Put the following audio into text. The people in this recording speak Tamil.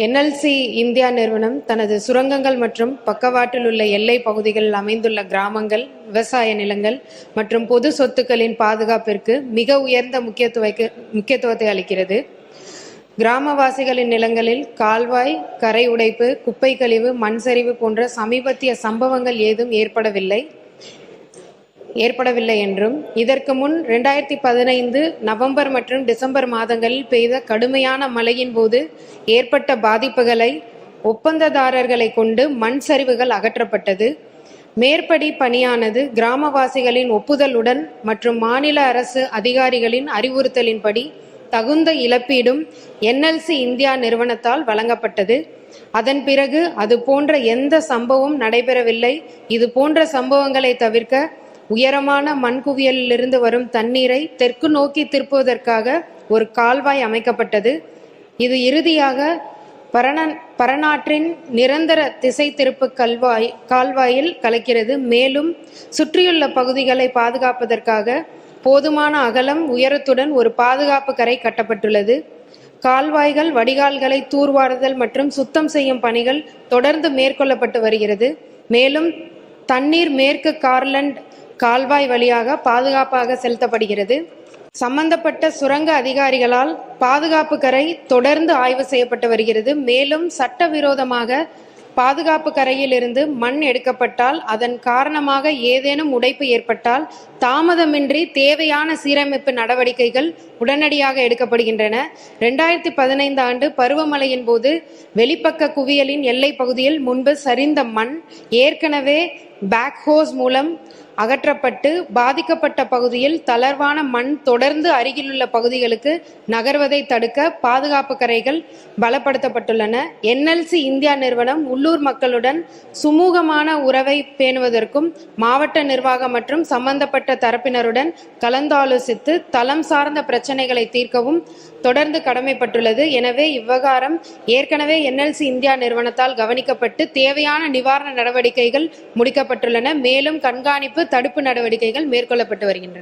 என்எல்சி இந்தியா நிறுவனம் தனது சுரங்கங்கள் மற்றும் பக்கவாட்டில் உள்ள எல்லை பகுதிகளில் அமைந்துள்ள கிராமங்கள், விவசாய நிலங்கள் மற்றும் பொது சொத்துக்களின் பாதுகாப்பிற்கு மிக உயர்ந்த முக்கியத்துவத்தை அளிக்கிறது. கிராமவாசிகளின் நிலங்களில் கால்வாய், கரை உடைப்பு, குப்பை கழிவு, மண் சரிவு போன்ற சமீபத்திய சம்பவங்கள் ஏதும் ஏற்படவில்லை என்றும், இதற்கு முன் 2015 நவம்பர் மற்றும் டிசம்பர் மாதங்களில் பெய்த கடுமையான மழையின் போது ஏற்பட்ட பாதிப்புகளை ஒப்பந்ததாரர்களை கொண்டு மண் சரிவுகள் அகற்றப்பட்டது. மேற்படி பணியானது கிராமவாசிகளின் ஒப்புதலுடன் மற்றும் மாநில அரசு அதிகாரிகளின் அறிவுறுத்தலின்படி தகுந்த இழப்பீடும் என்எல்சி இந்தியா நிறுவனத்தால் வழங்கப்பட்டது. அதன் பிறகு அது போன்ற எந்த சம்பவம் நடைபெறவில்லை. இது போன்ற சம்பவங்களை தவிர்க்க உயரமான மண்குவியலிலிருந்து வரும் தண்ணீரை தெற்கு நோக்கி திருப்புவதற்காக ஒரு கால்வாய் அமைக்கப்பட்டது. இது இறுதியாக பரநாற்றின் நிரந்தர திசை திருப்பு கால்வாயில் கலக்கிறது. மேலும் சுற்றியுள்ள பகுதிகளை பாதுகாப்பதற்காக போதுமான அகலம், உயரத்துடன் ஒரு பாதுகாப்பு கரை கட்டப்பட்டுள்ளது. கால்வாய்கள், வடிகால்களை தூர்வாருதல் மற்றும் சுத்தம் செய்யும் பணிகள் தொடர்ந்து மேற்கொள்ளப்பட்டு வருகிறது. மேலும் தண்ணீர் மேற்கு கார்லண்ட் கால்வாய் வழியாக பாதுகாப்பாக செலுத்தப்படுகிறது. சம்பந்தப்பட்ட சுரங்க அதிகாரிகளால் பாதுகாப்பு கரை தொடர்ந்து ஆய்வு செய்யப்பட்டு வருகிறது. மேலும் சட்டவிரோதமாக பாதுகாப்பு கரையில் இருந்து மண் எடுக்கப்பட்டால், அதன் காரணமாக ஏதேனும் உடைப்பு ஏற்பட்டால் தாமதமின்றி தேவையான சீரமைப்பு நடவடிக்கைகள் உடனடியாக எடுக்கப்படுகின்றன. 2015 ஆண்டு பருவமழையின் போது வெளிப்பக்க குவியலின் எல்லை பகுதியில் முன்பு சரிந்த மண் ஏற்கனவே பேக்ஹோஸ் மூலம் அகற்றப்பட்டு, பாதிக்கப்பட்ட பகுதியில் தளர்வான மண் தொடர்ந்து அருகிலுள்ள பகுதிகளுக்கு நகர்வதை தடுக்க பாதுகாப்பு கரைகள் பலப்படுத்தப்பட்டுள்ளன. என்எல்சி இந்தியா நிறுவனம் உள்ளூர் மக்களுடன் சுமூகமான உறவை பேணுவதற்கும், மாவட்ட நிர்வாகம் மற்றும் சம்பந்தப்பட்ட தரப்பினருடன் கலந்தாலோசித்து தளம் சார்ந்த பிரச்சனைகளை தீர்க்கவும் தொடர்ந்து கடமைப்பட்டுள்ளது. எனவே இவ்விவகாரம் ஏற்கனவே என்எல்சி இந்தியா நிறுவனத்தால் கவனிக்கப்பட்டு தேவையான நிவாரண நடவடிக்கைகள் முடிக்கப்பட்டுள்ளன. மேலும் கண்காணிப்பு, தடுப்பு நடவடிக்கைகள் மேற்கொள்ளப்பட்டு வருகின்றன.